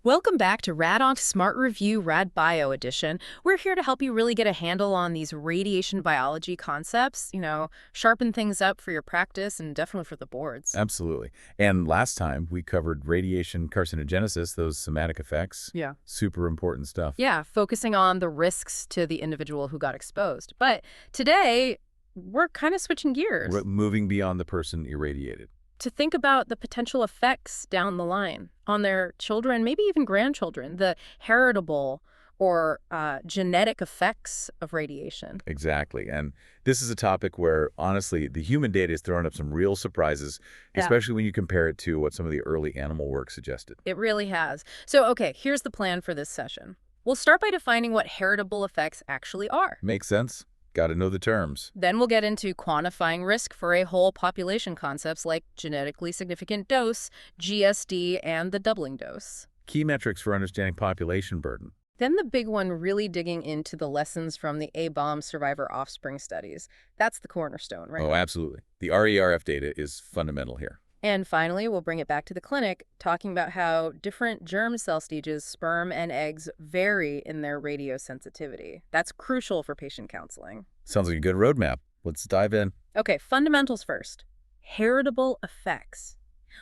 Welcome back to RadOnc Smart Review RadBio Edition. We're here to help you really get a handle on these radiation biology concepts, sharpen things up for your practice and definitely for the boards. Absolutely. And last time we covered radiation carcinogenesis, those somatic effects. Yeah. Super important stuff. Yeah, focusing on the risks to the individual who got exposed. But today, we're kind of switching gears We're moving beyond the person irradiated. to think about the potential effects down the line on their children, maybe even grandchildren, the heritable or genetic effects of radiation. Exactly. And this is a topic where, honestly, the human data is throwing up some real surprises, Yeah. especially when you compare it to what some of the early animal work suggested. It really has. So, okay, here's the plan for this session. We'll start by defining what heritable effects actually are. Makes sense? Got to know the terms. Then we'll get into quantifying risk for a whole population concepts like genetically significant dose, GSD, and the doubling dose. Key metrics for understanding population burden. Then the big one, really digging into the lessons from the A-bomb survivor offspring studies. That's the cornerstone, right? Oh, absolutely. The RERF data is fundamental here. And finally, we'll bring it back to the clinic, talking about how different germ cell stages, sperm and eggs, vary in their radiosensitivity. That's crucial for patient counseling. Sounds like a good roadmap. Let's dive in. Okay, fundamentals first. Heritable effects.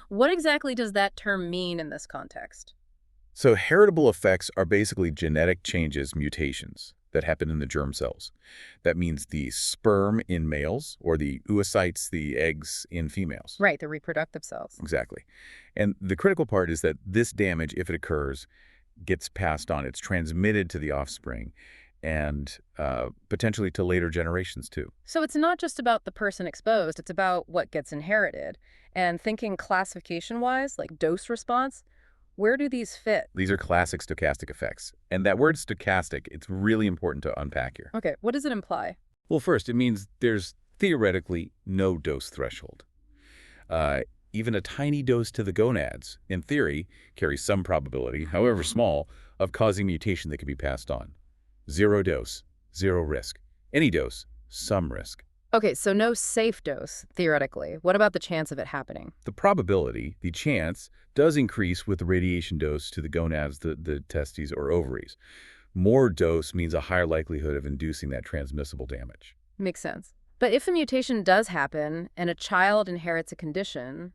What exactly does that term mean in this context? So heritable effects are basically genetic changes, mutations, that happen in the germ cells. That means the sperm in males or the oocytes, the eggs in females. Right, the reproductive cells. Exactly. And the critical part is that this damage, if it occurs, gets passed on. It's transmitted to the offspring and potentially to later generations too. So it's not just about the person exposed, it's about what gets inherited. And thinking classification-wise, like dose response, where do these fit? These are classic stochastic effects. And that word stochastic, it's really important to unpack here. Okay, what does it imply? Well, first, it means there's theoretically no dose threshold. Even a tiny dose to the gonads, in theory, carries some probability, however small, of causing mutation that can be passed on. Zero dose, zero risk. Any dose, some risk. Okay, so no safe dose, theoretically. What about the chance of it happening? The probability, the chance, does increase with the radiation dose to the gonads, the testes, or ovaries. More dose means a higher likelihood of inducing that transmissible damage. Makes sense. But if a mutation does happen and a child inherits a condition,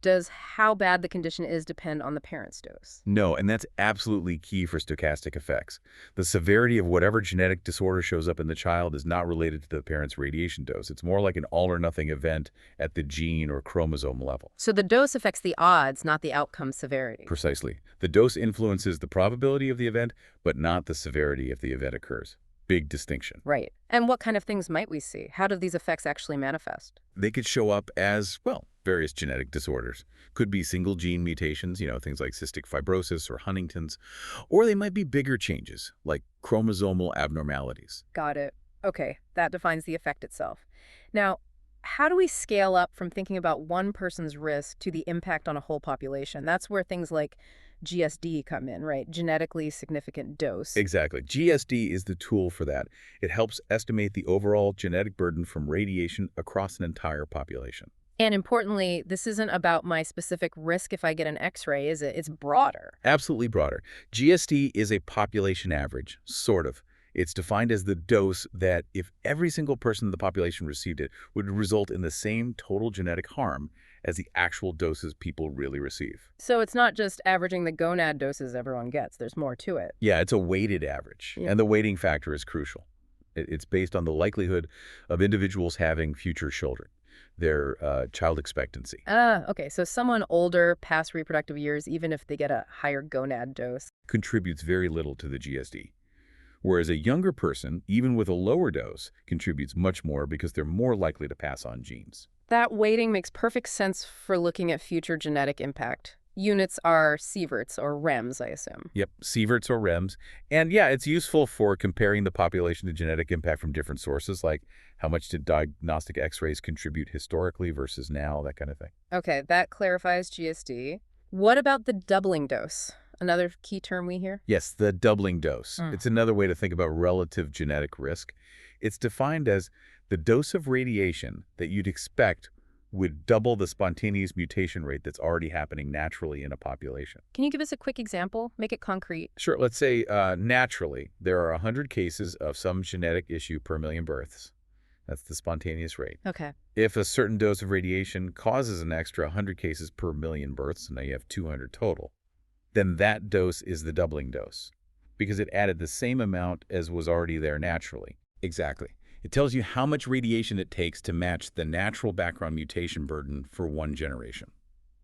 does how bad the condition is depend on the parent's dose? No, and that's absolutely key for stochastic effects. The severity of whatever genetic disorder shows up in the child is not related to the parent's radiation dose. It's more like an all-or-nothing event at the gene or chromosome level. So the dose affects the odds, not the outcome severity. Precisely. The dose influences the probability of the event, but not the severity if the event occurs. Big distinction. Right. And what kind of things might we see? How do these effects actually manifest? They could show up as, well, various genetic disorders. Could be single gene mutations, things like cystic fibrosis or Huntington's, or they might be bigger changes, like chromosomal abnormalities. Got it. Okay, that defines the effect itself. Now, how do we scale up from thinking about one person's risk to the impact on a whole population? That's where things like GSD come in, right? Genetically significant dose. Exactly. GSD is the tool for that. It helps estimate the overall genetic burden from radiation across an entire population. And importantly, this isn't about my specific risk if I get an X-ray, is it? It's broader. Absolutely broader. GSD is a population average, sort of. It's defined as the dose that, if every single person in the population received it, would result in the same total genetic harm as the actual doses people really receive. So it's not just averaging the gonad doses everyone gets. There's more to it. Yeah, it's a weighted average, Yeah. and the weighting factor is crucial. It's based on the likelihood of individuals having future children, their child expectancy. Okay, so someone older, past reproductive years, even if they get a higher gonad dose. Contributes very little to the GSD. Whereas a younger person, even with a lower dose, contributes much more because they're more likely to pass on genes. That weighting makes perfect sense for looking at future genetic impact. Units are sieverts or rems, I assume. Yep, sieverts or rems. And yeah, it's useful for comparing the population to genetic impact from different sources, like how much did diagnostic X-rays contribute historically versus now, that kind of thing. Okay, that clarifies GSD. What about the doubling dose? Another key term we hear? Yes, the doubling dose. It's another way to think about relative genetic risk. It's defined as the dose of radiation that you'd expect would double the spontaneous mutation rate that's already happening naturally in a population. Can you give us a quick example? Make it concrete. Sure, let's say naturally, there are 100 cases of some genetic issue per million births. That's the spontaneous rate. Okay. If a certain dose of radiation causes an extra 100 cases per million births, and now you have 200 total, then that dose is the doubling dose because it added the same amount as was already there naturally. Exactly. It tells you how much radiation it takes to match the natural background mutation burden for one generation.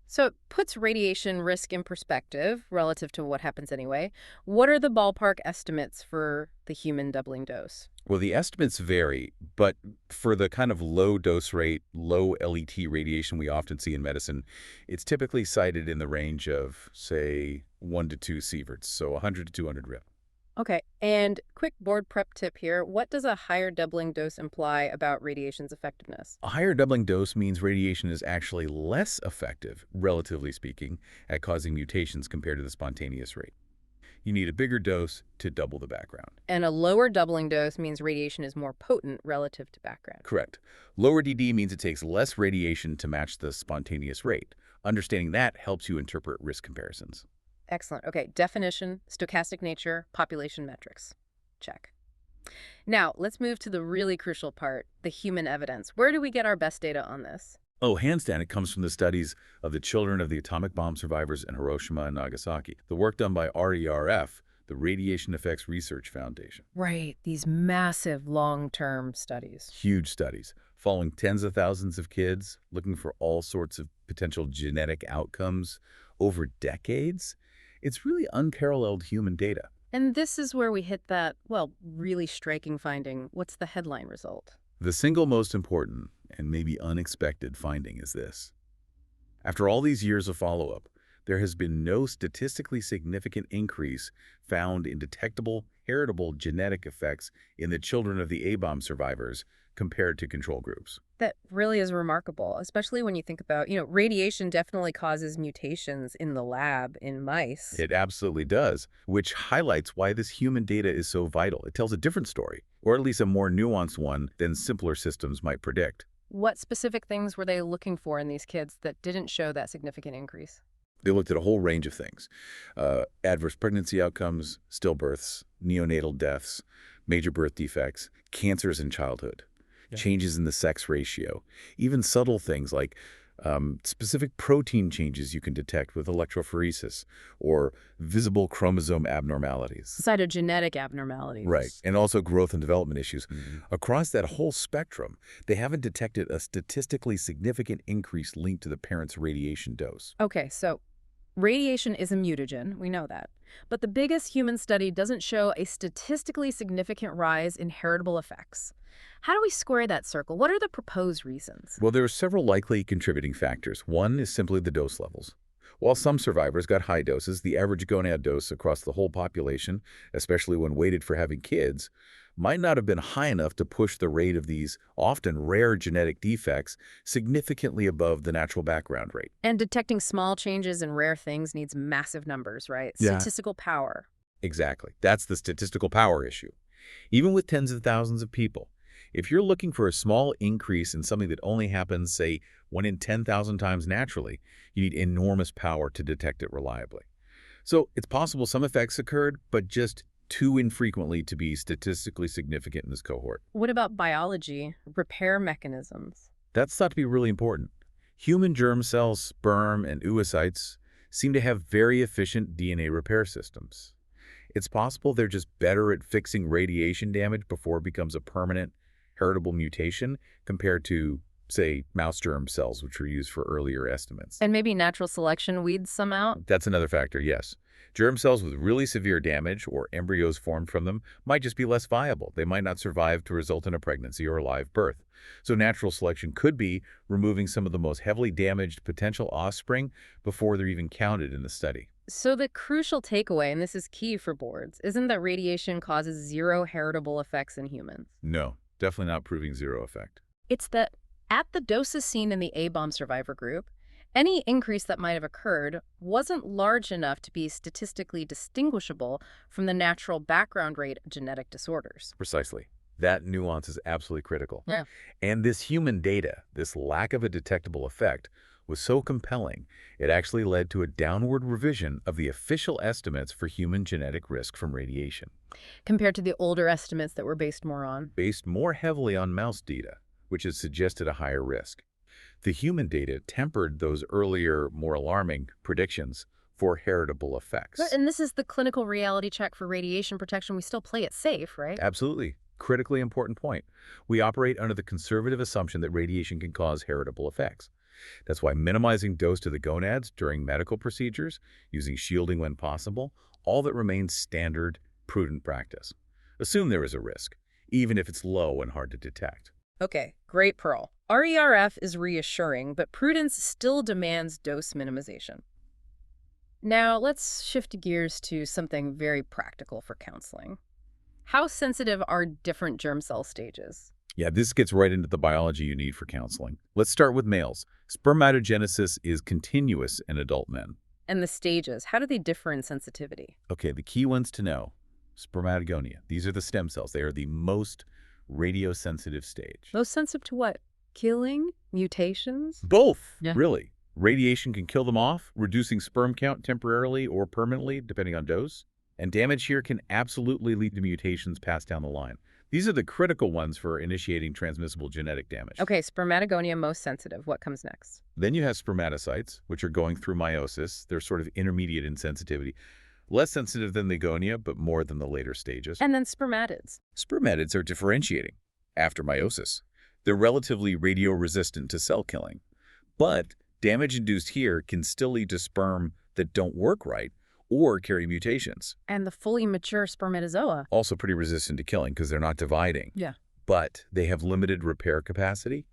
So it puts radiation risk in perspective relative to what happens anyway. What are the ballpark estimates for the human doubling dose? Well, the estimates vary, but for the kind of low dose rate, low LET radiation we often see in medicine, it's typically cited in the range of, say, 1 to 2 sieverts, so 100 to 200 rip. Okay, and quick board prep tip here. What does a higher doubling dose imply about radiation's effectiveness? A higher doubling dose means radiation is actually less effective, relatively speaking, at causing mutations compared to the spontaneous rate. You need a bigger dose to double the background. And a lower doubling dose means radiation is more potent relative to background. Correct. Lower DD means it takes less radiation to match the spontaneous rate. Understanding that helps you interpret risk comparisons. Excellent. Okay, definition, stochastic nature, population metrics. Check. Now, let's move to the really crucial part, the human evidence. Where do we get our best data on this? Oh, hands down, it comes from the studies of the children of the atomic bomb survivors in Hiroshima and Nagasaki. The work done by RERF, the Radiation Effects Research Foundation. Right, these massive long-term studies. Huge studies, following tens of thousands of kids, looking for all sorts of potential genetic outcomes over decades. It's really unparalleled human data. And this is where we hit that, well, really striking finding. What's the headline result? The single most important and maybe unexpected finding is this. After all these years of follow-up, there has been no statistically significant increase found in detectable heritable genetic effects in the children of the A-bomb survivors compared to control groups. That really is remarkable, especially when you think about, radiation definitely causes mutations in the lab in mice. It absolutely does, which highlights why this human data is so vital. It tells a different story, or at least a more nuanced one than simpler systems might predict. What specific things were they looking for in these kids that didn't show that significant increase? They looked at a whole range of things. Adverse pregnancy outcomes, stillbirths, neonatal deaths, major birth defects, cancers in childhood, changes in the sex ratio, even subtle things like specific protein changes you can detect with electrophoresis or visible chromosome abnormalities. Cytogenetic abnormalities. Right, and also growth and development issues. Across that whole spectrum, they haven't detected a statistically significant increase linked to the parent's radiation dose. Okay, so radiation is a mutagen, we know that. But the biggest human study doesn't show a statistically significant rise in heritable effects. How do we square that circle? What are the proposed reasons? Well, there are several likely contributing factors. One is simply the dose levels. While some survivors got high doses, the average gonad dose across the whole population, especially when weighted for having kids, might not have been high enough to push the rate of these often rare genetic defects significantly above the natural background rate. And detecting small changes in rare things needs massive numbers, right? Yeah. Statistical power. Exactly. That's the statistical power issue. Even with tens of thousands of people, if you're looking for a small increase in something that only happens, say, 1 in 10,000 times naturally, you need enormous power to detect it reliably. So it's possible some effects occurred, but just too infrequently to be statistically significant in this cohort. What about biology, repair mechanisms? That's thought to be really important. Human germ cells, sperm, and oocytes seem to have very efficient DNA repair systems. It's possible they're just better at fixing radiation damage before it becomes a permanent heritable mutation compared to, say, mouse germ cells, which were used for earlier estimates. And maybe natural selection weeds some out? That's another factor, yes. Germ cells with really severe damage or embryos formed from them might just be less viable. They might not survive to result in a pregnancy or a live birth. So natural selection could be removing some of the most heavily damaged potential offspring before they're even counted in the study. So the crucial takeaway, and this is key for boards, isn't that radiation causes zero heritable effects in humans. No, definitely not proving zero effect. It's that at the doses seen in the A-bomb survivor group, any increase that might have occurred wasn't large enough to be statistically distinguishable from the natural background rate of genetic disorders. Precisely. That nuance is absolutely critical. Yeah. And this human data, this lack of a detectable effect, was so compelling, it actually led to a downward revision of the official estimates for human genetic risk from radiation, Compared to the older estimates that were based more on. based more heavily on mouse data, which has suggested a higher risk. The human data tempered those earlier, more alarming predictions for heritable effects. And this is the clinical reality check for radiation protection. We still play it safe, right? Absolutely. Critically important point. We operate under the conservative assumption that radiation can cause heritable effects. That's why minimizing dose to the gonads during medical procedures, using shielding when possible, all that remains standard, prudent practice. Assume there is a risk, even if it's low and hard to detect. Okay, great, Pearl. RERF is reassuring, but prudence still demands dose minimization. Now, let's shift gears to something very practical for counseling. How sensitive are different germ cell stages? Yeah, this gets right into the biology you need for counseling. Let's start with males. Spermatogenesis is continuous in adult men. And the stages, how do they differ in sensitivity? Okay, the key ones to know. Spermatogonia. These are the stem cells. They are the most radiosensitive stage. Most sensitive to what? Killing? Mutations? Both, Yeah. really. Radiation can kill them off, reducing sperm count temporarily or permanently, depending on dose. And damage here can absolutely lead to mutations passed down the line. These are the critical ones for initiating transmissible genetic damage. Okay, spermatogonia most sensitive. What comes next? Then you have spermatocytes, which are going through meiosis. They're sort of intermediate in sensitivity. Less sensitive than the gonia, but more than the later stages. And then spermatids. Spermatids are differentiating after meiosis. They're relatively radioresistant to cell killing. But damage induced here can still lead to sperm that don't work right or carry mutations. And the fully mature spermatozoa. Also pretty resistant to killing because they're not dividing. Yeah. But they have limited repair capacity.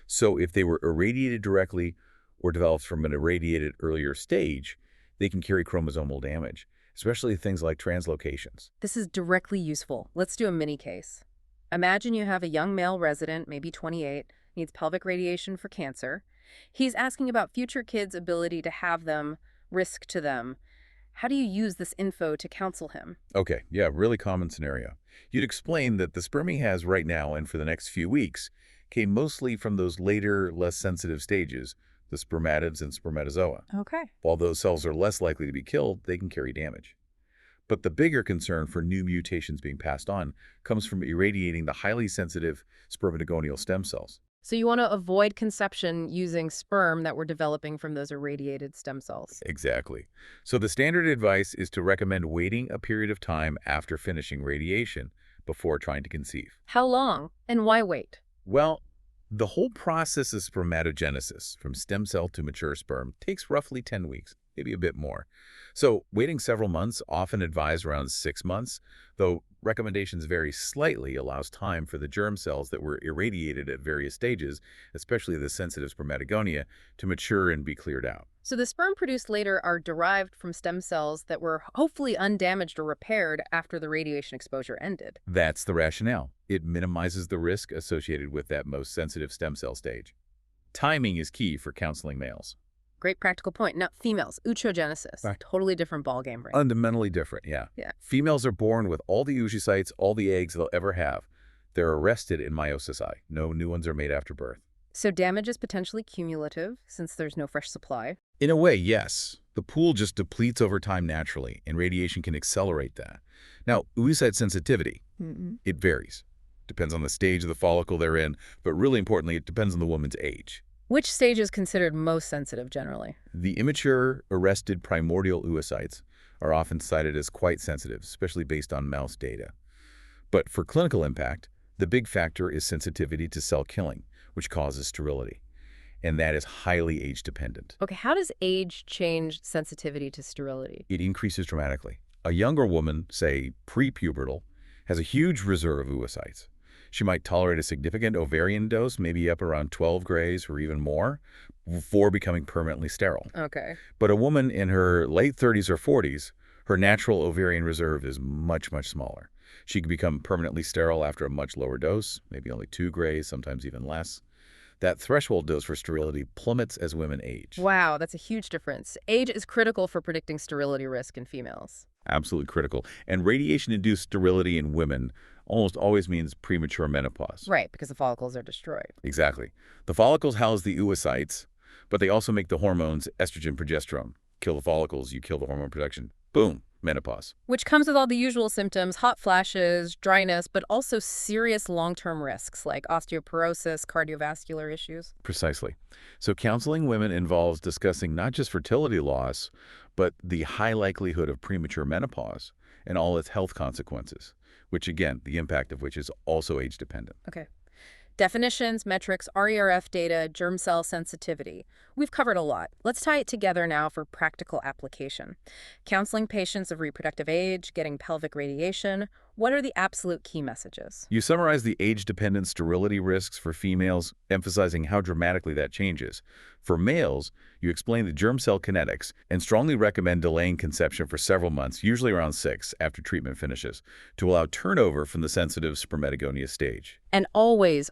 So if they were irradiated directly or developed from an irradiated earlier stage, they can carry chromosomal damage, especially things like translocations. This is directly useful. Let's do a mini case. Imagine you have a young male resident, maybe 28, needs pelvic radiation for cancer. He's asking about future kids' ability to have them, risk to them. How do you use this info to counsel him? Okay, yeah, really common scenario. You'd explain that the sperm he has right now and for the next few weeks came mostly from those later, less sensitive stages, the spermatids and spermatozoa. Okay. While those cells are less likely to be killed, they can carry damage. But the bigger concern for new mutations being passed on comes from irradiating the highly sensitive spermatogonial stem cells. So you want to avoid conception using sperm that we're developing from those irradiated stem cells. Exactly. So the standard advice is to recommend waiting a period of time after finishing radiation before trying to conceive. How long? And why wait? Well, the whole process of spermatogenesis, from stem cell to mature sperm, takes roughly 10 weeks, maybe a bit more. So waiting several months, often advised around 6 months, though recommendations vary slightly, allows time for the germ cells that were irradiated at various stages, especially the sensitive spermatogonia, to mature and be cleared out. So the sperm produced later are derived from stem cells that were hopefully undamaged or repaired after the radiation exposure ended. That's the rationale. It minimizes the risk associated with that most sensitive stem cell stage. Timing is key for counseling males. Great practical point. Now, females, oochogenesis, Right. totally different ballgame, right? Fundamentally different, yeah. Yeah. Females are born with all the oocytes, all the eggs they'll ever have. They're arrested in meiosis I. No new ones are made after birth. So damage is potentially cumulative since there's no fresh supply. In a way, yes. The pool just depletes over time naturally, and radiation can accelerate that. Now, oocyte sensitivity, it varies. Depends on the stage of the follicle they're in, but really importantly, it depends on the woman's age. Which stage is considered most sensitive generally? The immature, arrested primordial oocytes are often cited as quite sensitive, especially based on mouse data. But for clinical impact, the big factor is sensitivity to cell killing, which causes sterility. And that is highly age-dependent. Okay, how does age change sensitivity to sterility? It increases dramatically. A younger woman, say prepubertal, has a huge reserve of oocytes. She might tolerate a significant ovarian dose, maybe up around 12 grays or even more, before becoming permanently sterile. Okay. But a woman in her late 30s or 40s, her natural ovarian reserve is much, much smaller. She can become permanently sterile after a much lower dose, maybe only 2 grays, sometimes even less. That threshold dose for sterility plummets as women age. Wow, that's a huge difference. Age is critical for predicting sterility risk in females. Absolutely critical. And radiation-induced sterility in women almost always means premature menopause. Right, because the follicles are destroyed. Exactly. The follicles house the oocytes, but they also make the hormones estrogen, progesterone. Kill the follicles, you kill the hormone production. Boom, menopause. Which comes with all the usual symptoms, hot flashes, dryness, but also serious long-term risks like osteoporosis, cardiovascular issues. Precisely. So counseling women involves discussing not just fertility loss, but the high likelihood of premature menopause and all its health consequences, which again, the impact of which is also age-dependent. Okay. Definitions, metrics, RERF data, germ cell sensitivity. We've covered a lot. Let's tie it together now for practical application. Counseling patients of reproductive age, getting pelvic radiation. What are the absolute key messages? You summarize the age-dependent sterility risks for females, emphasizing how dramatically that changes. For males, you explain the germ cell kinetics and strongly recommend delaying conception for several months, usually around 6, after treatment finishes, to allow turnover from the sensitive spermatogonia stage. And always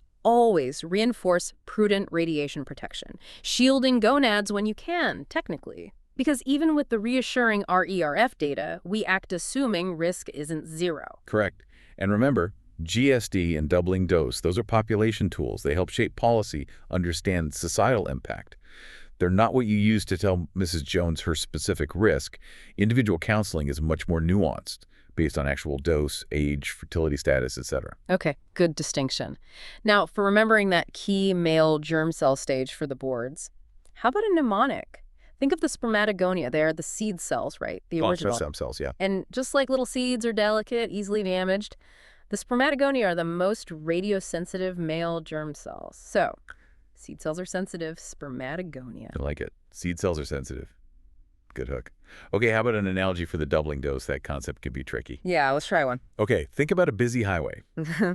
reinforce prudent radiation protection, shielding gonads when you can, technically. Because even with the reassuring RERF data, we act assuming risk isn't zero. Correct. And remember, GSD and doubling dose, those are population tools. They help shape policy, understand societal impact. They're not what you use to tell Mrs. Jones her specific risk. Individual counseling is much more nuanced, based on actual dose, age, fertility status, etc. Okay, good distinction. Now, for remembering that key male germ cell stage for the boards, how about a mnemonic? Think of the spermatogonia. They're the seed cells, right? The original. Stem cells, yeah. And just like little seeds are delicate, easily damaged, the spermatogonia are the most radiosensitive male germ cells. So, seed cells are sensitive, spermatogonia. I like it. Seed cells are sensitive. Good hook. Okay, how about an analogy for the doubling dose? That concept can be tricky. Yeah, let's try one. Okay, think about a busy highway.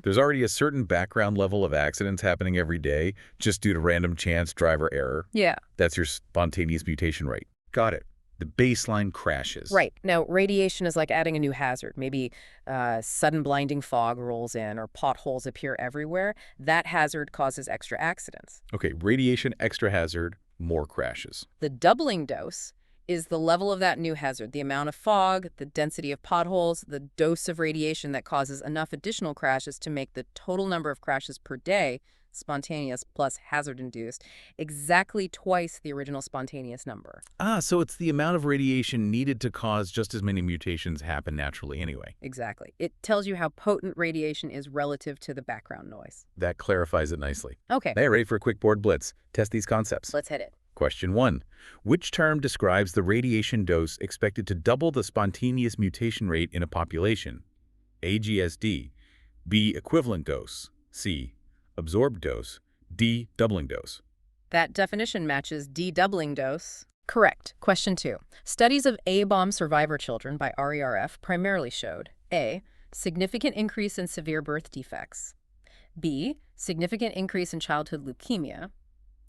There's already a certain background level of accidents happening every day just due to random chance driver error. Yeah. That's your spontaneous mutation rate. Got it. The baseline crashes. Right. Now, radiation is like adding a new hazard. Maybe sudden blinding fog rolls in or potholes appear everywhere. That hazard causes extra accidents. Okay, radiation extra hazard, more crashes. The doubling dose is the level of that new hazard, the amount of fog, the density of potholes, the dose of radiation that causes enough additional crashes to make the total number of crashes per day, spontaneous plus hazard-induced, exactly twice the original spontaneous number. So it's the amount of radiation needed to cause just as many mutations happen naturally anyway. Exactly. It tells you how potent radiation is relative to the background noise. That clarifies it nicely. Okay, Hey, ready for a quick board blitz? Test these concepts. let's hit it. Question 1. Which term describes the radiation dose expected to double the spontaneous mutation rate in a population? A. GSD, B. Equivalent dose, C. Absorbed dose, D. Doubling dose. That definition matches D doubling dose. Correct. Question 2. Studies of A-bomb survivor children by RERF primarily showed A. Significant increase in severe birth defects. B. Significant increase in childhood leukemia.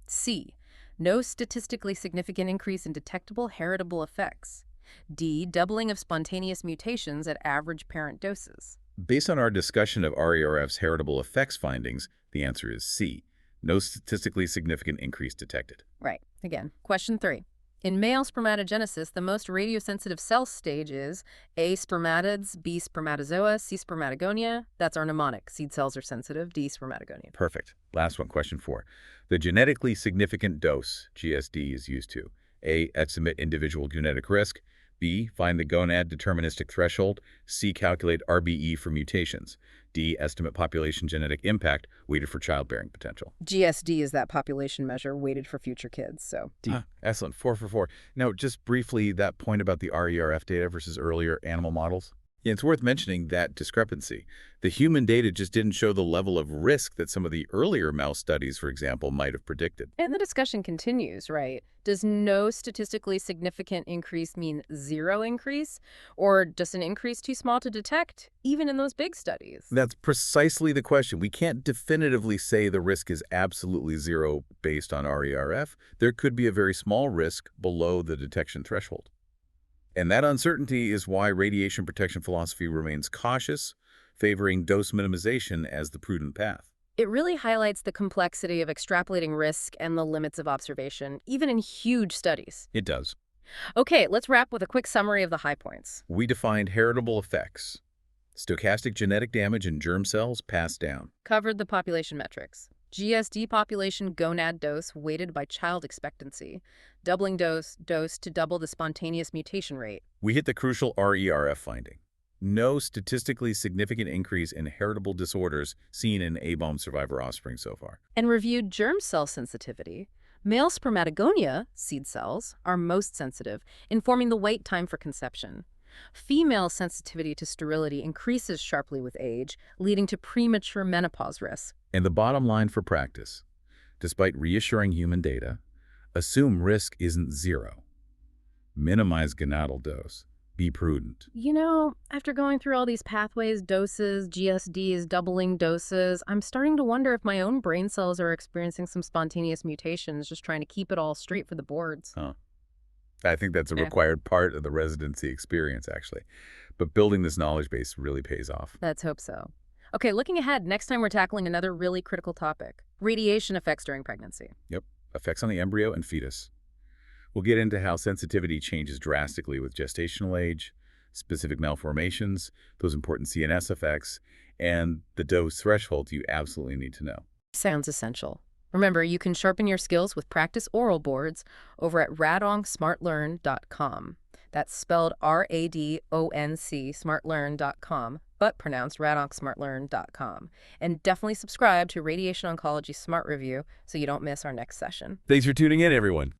C. No statistically significant increase in detectable heritable effects. D. Doubling of spontaneous mutations at average parent doses. Based on our discussion of RERF's heritable effects findings, the answer is C. No statistically significant increase detected. Right. Again, question 3. In male spermatogenesis, the most radiosensitive cell stage is A. Spermatids, B. Spermatozoa, C. Spermatogonia. That's our mnemonic. Seed cells are sensitive, D. Spermatogonia. Perfect. Last one, question 4. The genetically significant dose, GSD, is used to A. Estimate individual genetic risk, B. Find the gonad deterministic threshold, C. Calculate RBE for mutations, D. Estimate population genetic impact weighted for childbearing potential. GSD is that population measure weighted for future kids, so D. Excellent. 4 for 4. Now, just briefly, that point about the RERF data versus earlier animal models. Yeah, it's worth mentioning that discrepancy. The human data just didn't show the level of risk that some of the earlier mouse studies, for example, might have predicted. And the discussion continues, right? Does no statistically significant increase mean zero increase? Or just an increase too small to detect, even in those big studies? That's precisely the question. We can't definitively say the risk is absolutely zero based on RERF. There could be a very small risk below the detection threshold. And that uncertainty is why radiation protection philosophy remains cautious, favoring dose minimization as the prudent path. It really highlights the complexity of extrapolating risk and the limits of observation, even in huge studies. It does. Okay, let's wrap with a quick summary of the high points. We defined heritable effects. Stochastic genetic damage in germ cells passed down. Covered the population metrics. GSD population gonad dose weighted by child expectancy. Doubling dose to double the spontaneous mutation rate. We hit the crucial RERF finding. No statistically significant increase in heritable disorders seen in A-bomb survivor offspring so far. And reviewed germ cell sensitivity. Male spermatogonia, seed cells, are most sensitive, informing the wait time for conception. Female sensitivity to sterility increases sharply with age, leading to premature menopause risk. And the bottom line for practice, despite reassuring human data, assume risk isn't zero. Minimize gonadal dose. Be prudent. You know, after going through all these pathways, doses, GSDs, doubling doses, I'm starting to wonder if my own brain cells are experiencing some spontaneous mutations, just trying to keep it all straight for the boards. Huh. I think that's a Yeah, required part of the residency experience, actually. But building this knowledge base really pays off. let's hope so. Okay, looking ahead, next time we're tackling another really critical topic, radiation effects during pregnancy. Yep. Effects on the embryo and fetus. We'll get into how sensitivity changes drastically with gestational age, specific malformations, those important CNS effects, and the dose thresholds you absolutely need to know. Sounds essential. Remember, you can sharpen your skills with practice oral boards over at radongsmartlearn.com. That's spelled R-A-D-O-N-C, smartlearn.com, but pronounced radongsmartlearn.com. And definitely subscribe to Radiation Oncology Smart Review so you don't miss our next session. Thanks for tuning in, everyone.